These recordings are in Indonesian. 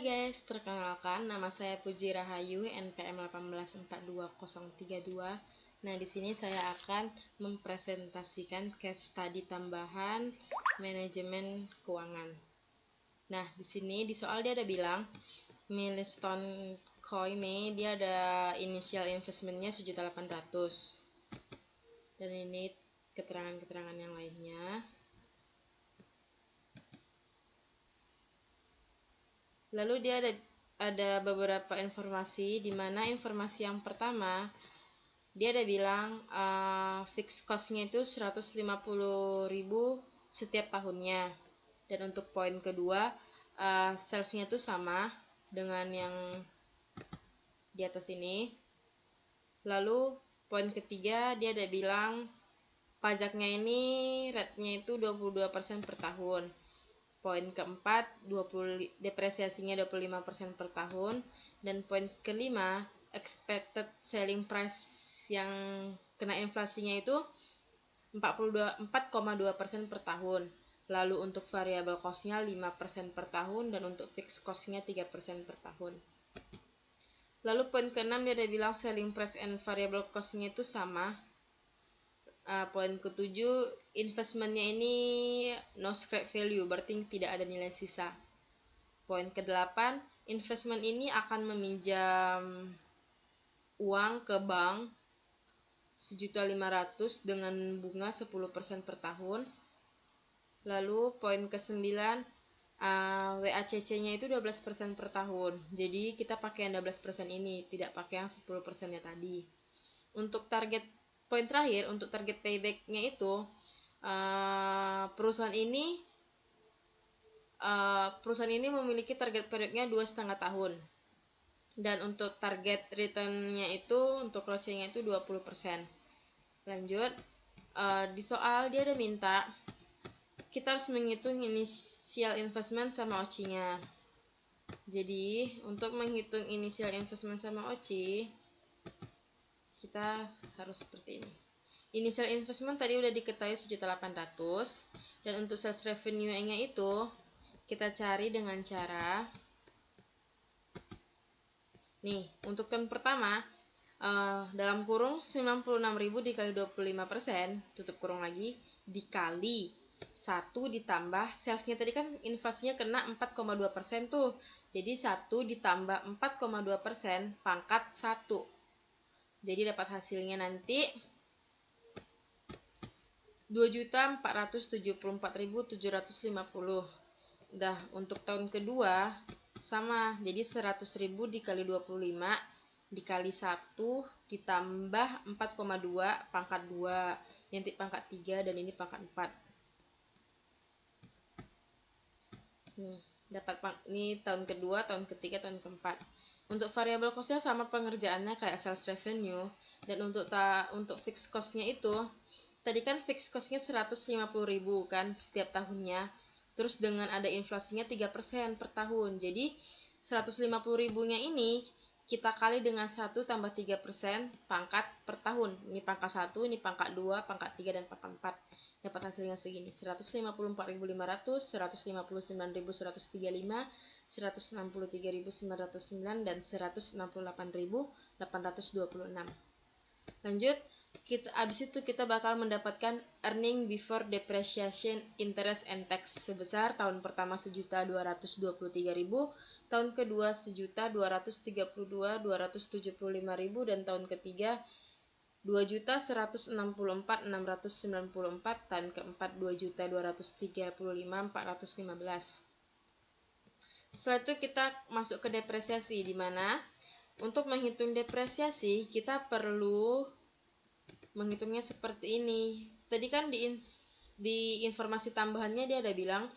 Hai guys, perkenalkan nama saya Puji Rahayu, NPM 1842032. Nah, di sini saya akan mempresentasikan case study tambahan manajemen keuangan. Nah, di sini di soal dia ada bilang Milestone Coin ini dia ada initial investmentnya 1.800.000. Dan ini keterangan-keterangan yang lainnya. Lalu dia ada beberapa informasi, di mana informasi yang pertama dia ada bilang fixed cost-nya itu 150.000 setiap tahunnya. Dan untuk poin kedua, sales-nya itu sama dengan yang di atas ini. Lalu poin ketiga dia ada bilang pajaknya ini rate-nya itu 22% per tahun. Poin keempat, depresiasinya 25% per tahun. Dan poin kelima, expected selling price yang kena inflasinya itu 4,2% per tahun. Lalu untuk variable cost-nya 5% per tahun, dan untuk fixed cost-nya 3% per tahun. Lalu poin keenam dia ada bilang selling price and variable cost-nya itu sama. Poin ketujuh, investmentnya ini no scrap value, berarti tidak ada nilai sisa. Poin kedelapan, investment ini akan meminjam uang ke bank 1.500.000 dengan bunga 10% per tahun. Lalu poin ke-9, WACC-nya itu 12% per tahun. Jadi kita pakai yang 12% ini, tidak pakai yang 10%-nya tadi. Untuk target poin terakhir, untuk target payback-nya itu perusahaan ini memiliki target payback-nya 2,5 tahun. Dan untuk target return-nya itu, untuk ROCE-nya itu 20%. Lanjut, di soal dia ada minta kita harus menghitung initial investment sama OCI-nya. Jadi untuk menghitung initial investment sama OCI, kita harus seperti ini. Initial investment tadi udah diketahui 1.800.000, dan untuk sales revenue-nya itu kita cari dengan cara nih, untuk tahun pertama dalam kurung 96.000 dikali 25%, tutup kurung lagi, dikali 1 ditambah salesnya tadi kan inflasinya kena 4,2% tuh. Jadi 1 ditambah 4,2% pangkat 1. Jadi dapat hasilnya nanti 2.474.750. Dah, untuk tahun kedua sama, jadi 100.000 dikali 25 dikali 1 ditambah 4,2 pangkat 2, nanti pangkat 3, dan ini pangkat 4. Dapat ini tahun kedua, tahun ketiga, tahun keempat. Untuk variable cost-nya sama pengerjaannya kayak sales revenue. Dan untuk fixed cost-nya itu tadi kan fixed cost-nya 150.000 kan setiap tahunnya. Terus dengan ada inflasinya 3% per tahun. Jadi 150.000-nya ini kita kali dengan 1 tambah 3% pangkat per tahun. Ini pangkat 1, ini pangkat 2, pangkat 3, dan pangkat 4. Dapat hasilnya segini, 154.500, 159.135, 163.909, dan 168.826. Lanjut, habis itu kita bakal mendapatkan earning before depreciation, interest and tax sebesar tahun pertama 1.223.000, tahun kedua 1.232.275.000, dan tahun ketiga 2.164.694, tahun keempat 2.235.415. Setelah itu kita masuk ke depresiasi, di mana untuk menghitung depresiasi kita perlu menghitungnya seperti ini. Tadi kan di informasi tambahannya dia ada bilang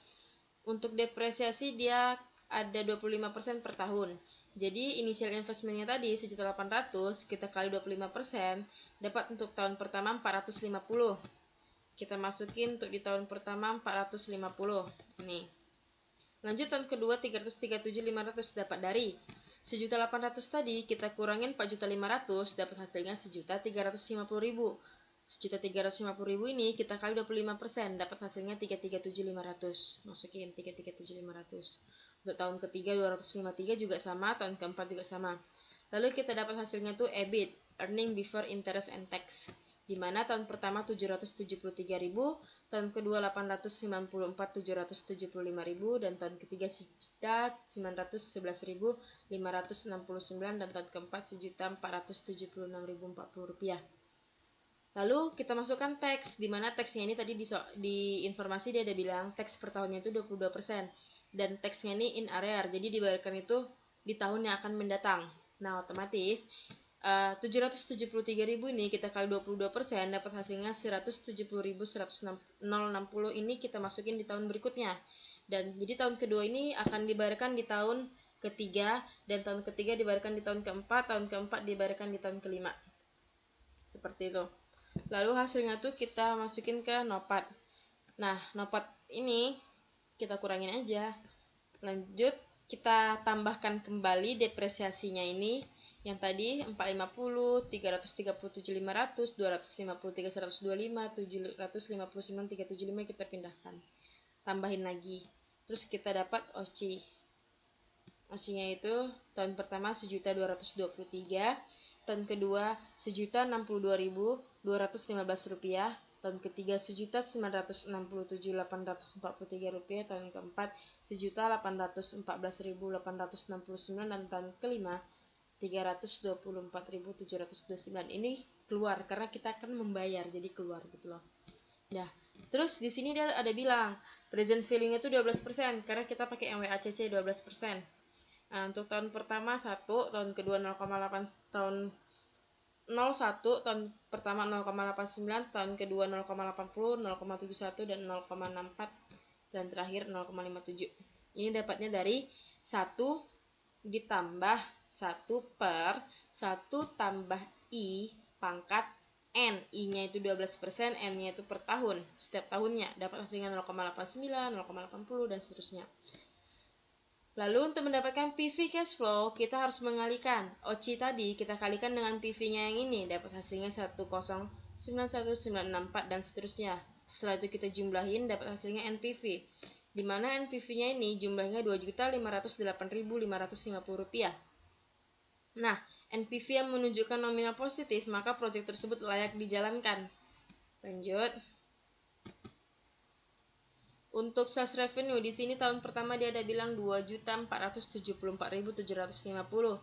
untuk depresiasi dia ada 25% per tahun. Jadi initial investmentnya tadi 1.800.000 kita kali 25%, dapat untuk tahun pertama 450. Kita masukin untuk di tahun pertama 450. Nih. Lanjut tahun kedua 337.500, dapat dari 1.800.000 tadi kita kurangin 4.500.000, dapat hasilnya 1.350.000. 1.350.000 ini kita kali 25%, dapat hasilnya 337.500. Masukin 337.500. Untuk tahun ketiga 253 juga sama, tahun keempat juga sama. Lalu kita dapat hasilnya tuh EBIT, earning before interest and tax. Di mana tahun pertama 773.000, tahun kedua 894.775.000, dan tahun ketiga 1.911.569, dan tahun keempat 1.476.040 rupiah. Lalu kita masukkan teks, di mana teksnya ini tadi di informasi dia ada bilang teks per tahunnya itu 22%, dan teksnya ini in arrear, jadi dibayarkan itu di tahun yang akan mendatang. Nah, otomatis 773.000 ini kita kali 22% dapat hasilnya 170.160 ini kita masukin di tahun berikutnya. Dan jadi tahun kedua ini akan dibayarkan di tahun ketiga, dan tahun ketiga dibayarkan di tahun keempat, tahun keempat dibayarkan di tahun kelima. Seperti itu. Lalu hasilnya tuh kita masukin ke nopat. Nah, nopat ini kita kurangin aja. Lanjut, kita tambahkan kembali depresiasinya ini. Yang tadi 450, 337, 500, 253, 125, 759, 375 kita pindahkan. Tambahin lagi. Terus kita dapat OCI. OCI-nya itu tahun pertama 1.223, tahun kedua 1.062.215 rupiah, tahun ketiga 1.967.843 rupiah, tahun keempat 1.814.869, dan tahun kelima 324.729. Ini keluar karena kita akan membayar, jadi keluar gitu loh. Nah, terus di sini dia ada bilang present value-nya itu 12% karena kita pakai MWACC 12%. Nah, untuk tahun pertama 1, tahun kedua 0,8, tahun 01, tahun pertama 0,89, tahun kedua 0,80, 0,71, dan 0,64, dan terakhir 0,57. Ini dapatnya dari 1 ditambah 1 per 1 tambah I pangkat N. I-nya itu 12%, N-nya itu per tahun. Setiap tahunnya dapat hasilnya 0,89, 0,80, dan seterusnya. Lalu untuk mendapatkan PV cash flow, kita harus mengalihkan OCI tadi, kita kalikan dengan PV-nya yang ini, dapat hasilnya 1091964, dan seterusnya. Setelah itu kita jumlahin, dapat hasilnya NPV. Di mana NPV-nya ini jumlahnya 2.508.550 rupiah. Nah, NPV yang menunjukkan nominal positif, maka proyek tersebut layak dijalankan. Lanjut. Untuk sales revenue di sini tahun pertama dia ada bilang 2.474.750.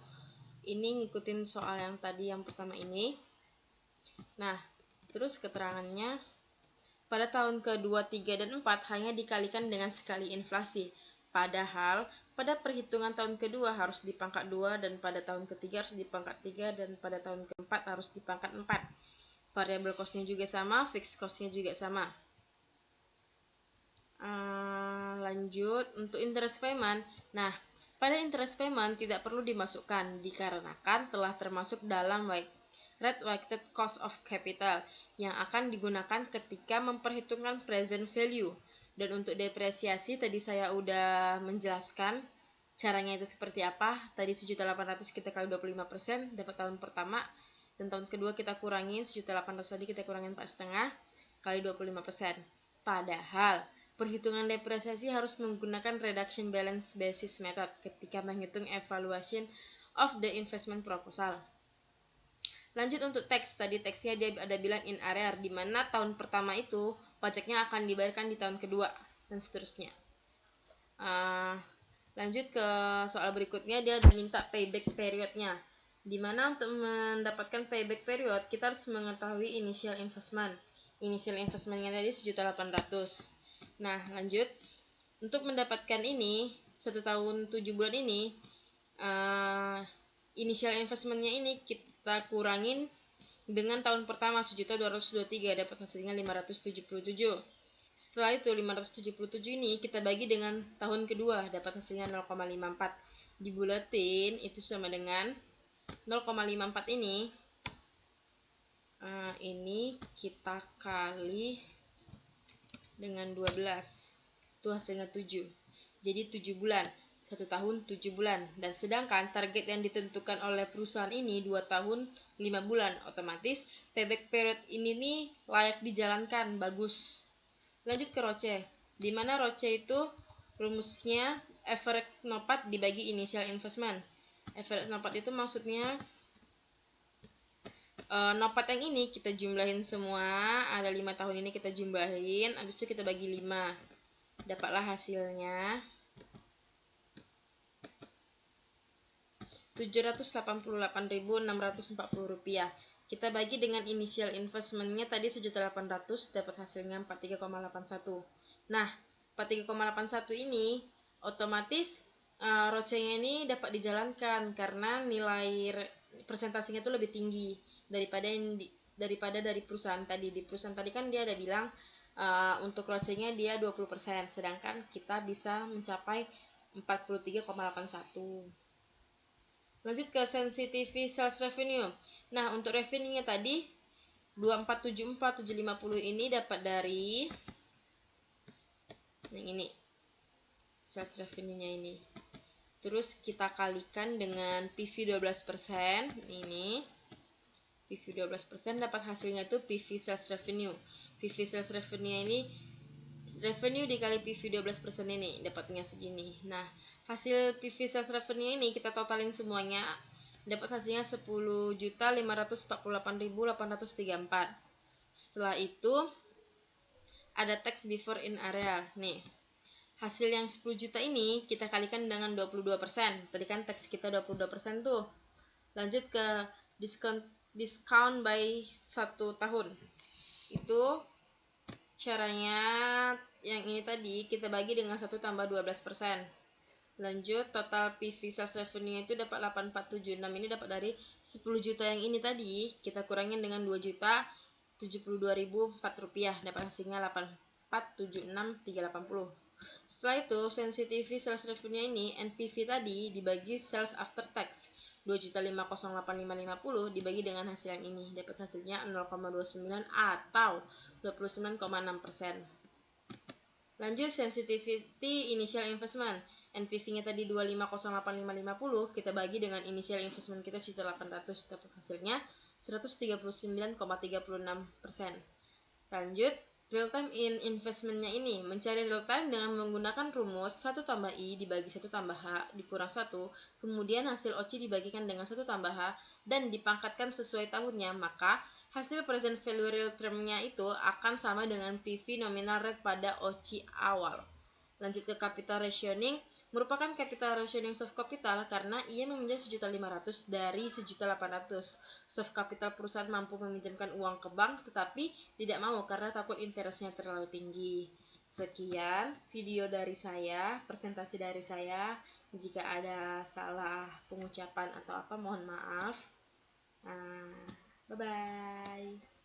Ini ngikutin soal yang tadi yang pertama ini. Nah, terus keterangannya pada tahun ke-2, 3, dan 4 hanya dikalikan dengan sekali inflasi. Padahal pada perhitungan tahun kedua harus dipangkat 2, dan pada tahun ketiga harus dipangkat 3, dan pada tahun keempat harus dipangkat 4. Variable cost-nya juga sama, fixed cost-nya juga sama. Lanjut, untuk interest payment. Nah, pada interest payment tidak perlu dimasukkan dikarenakan telah termasuk dalam weighted cost of capital yang akan digunakan ketika memperhitungkan present value. Dan untuk depresiasi tadi saya udah menjelaskan caranya itu seperti apa. Tadi 1.800.000 kita kali 25% dapat tahun pertama, dan tahun kedua kita kurangin 1.800.000 tadi kita kurangin 4,5 kali 25%. Padahal perhitungan depresiasi harus menggunakan reduction balance basis method ketika menghitung evaluation of the investment proposal. Lanjut untuk teks, tadi teksnya dia ada bilang in arrear, di mana tahun pertama itu pajaknya akan dibayarkan di tahun kedua, dan seterusnya. Lanjut ke soal berikutnya, dia minta payback periodnya, di mana untuk mendapatkan payback period kita harus mengetahui initial investment. Initial investmentnya tadi 1.800.000. Nah, lanjut untuk mendapatkan ini 1 tahun 7 bulan ini, initial investmentnya ini kita kurangin dengan tahun pertama 1.223, dapat hasilnya 577. Setelah itu 577 ini kita bagi dengan tahun kedua, dapat hasilnya 0,54. Dibulatin itu sama dengan 0,54 ini kita kali dengan 12, itu hasilnya 7. Jadi 7 bulan, 1 tahun 7 bulan. Dan sedangkan target yang ditentukan oleh perusahaan ini 2 tahun 5 bulan. Otomatis payback period ini nih layak dijalankan, bagus. Lanjut ke ROCE, di mana ROCE itu rumusnya average NOPAT dibagi initial investment. Average NOPAT itu maksudnya NOPAT yang ini kita jumlahin semua, ada 5 tahun ini kita jumlahin, habis itu kita bagi 5. Dapatlah hasilnya Rp788.640. Kita bagi dengan initial investmentnya tadi 1.800.000, dapat hasilnya 43,81. Nah, 43,81 ini otomatis ROCE-nya ini dapat dijalankan karena nilai presentasinya itu lebih tinggi daripada dari perusahaan tadi. Di perusahaan tadi kan dia ada bilang untuk ROCE-nya dia 20%, sedangkan kita bisa mencapai 43,81. Lanjut ke sensitivity sales revenue. Nah, untuk revenue-nya tadi 2474.750 ini dapat dari yang ini. Sales revenue-nya ini. Terus kita kalikan dengan PV 12%, ini. PV 12% dapat hasilnya itu PV sales revenue. PV sales revenue ini revenue dikali PV 12% ini dapatnya segini. Nah, hasil PV sales revenue ini kita totalin semuanya, dapat hasilnya 10.548.834. Setelah itu ada tax before in area. Nih, hasil yang 10 juta ini kita kalikan dengan 22%. Tadi kan tax kita 22% tuh. Lanjut ke discount by 1 tahun. Itu caranya yang ini tadi kita bagi dengan 1 tambah 12%. Lanjut, total PV sales revenue itu dapat 8476. Ini dapat dari 10 juta yang ini tadi, kita kurangin dengan 2.072.004 rupiah, dapat hasilnya 8476.380. Setelah itu, sensitivity sales revenue ini, NPV tadi dibagi sales after tax 2.508.550 dibagi dengan hasil yang ini, dapat hasilnya 0,29 atau 29,6%. Lanjut, sensitivity initial investment. NPV-nya tadi 2.508.550, kita bagi dengan initial investment kita 1.800, dapat hasilnya 139,36%. Lanjut, real time in investment-nya ini, mencari real time dengan menggunakan rumus 1 tambah I dibagi 1 tambah H dikurang 1, kemudian hasil OCI dibagikan dengan 1 tambah H, dan dipangkatkan sesuai tahunnya, maka hasil present value real term-nya itu akan sama dengan PV nominal rate pada OCI awal. Lanjut ke capital rationing, merupakan capital rationing soft capital karena ia meminjam 1.500.000 dari 1.800.000. Soft capital perusahaan mampu meminjamkan uang ke bank tetapi tidak mau karena takut interestnya terlalu tinggi. Sekian video dari saya, presentasi dari saya. Jika ada salah pengucapan atau apa, mohon maaf. Bye-bye.